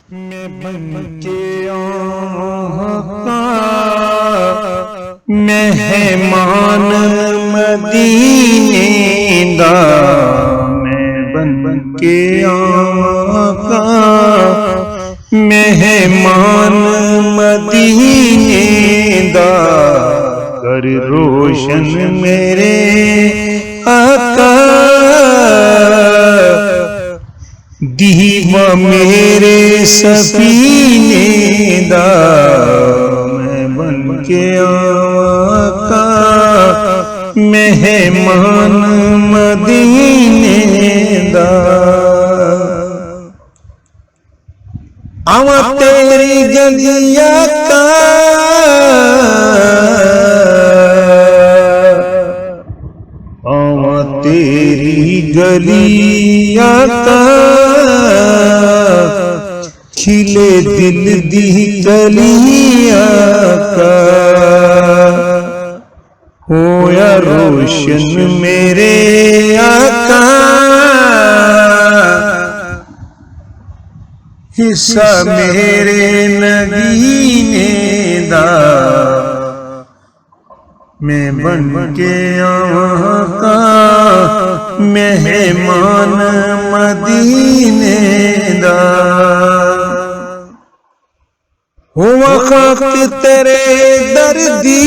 मैं बनके आका मेहमान मदीने दा, मैं बनके आका मेहमान मदीने दा, कर रोशन मेरे आका दीवा मेरे सफीने दा, मैं बनके आका मेहमान मदीने दा। आवा तेरी गलिया का आवा तेरी गलिया का, खिले दिल दी गलिया का, होया रोशन मेरे आका हिस्सा मेरे नगीने दा, मैं बनके आका मेहमान मदीने दा। हुआ खाक तेरे दर्दी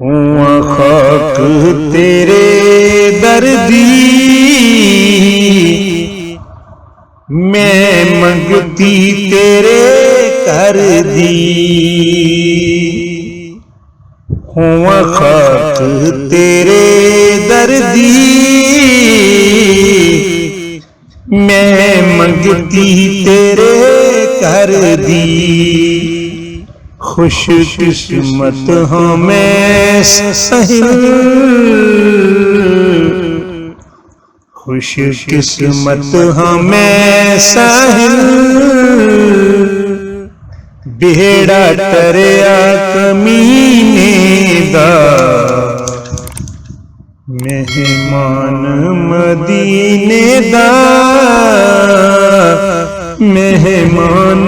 हुआ खाक तेरे दर्दी, मैं मंगती तेरे कर दी। हुआ खाक तेरे दर्दी, मैं मंगती तेरे कर दी। खुश किस्मत हूँ मैं साहिल, खुश किस्मत हूँ मैं साहिल, बेड़ा टरिया कमीने दा, मेहमान मदीने दा, मेहमान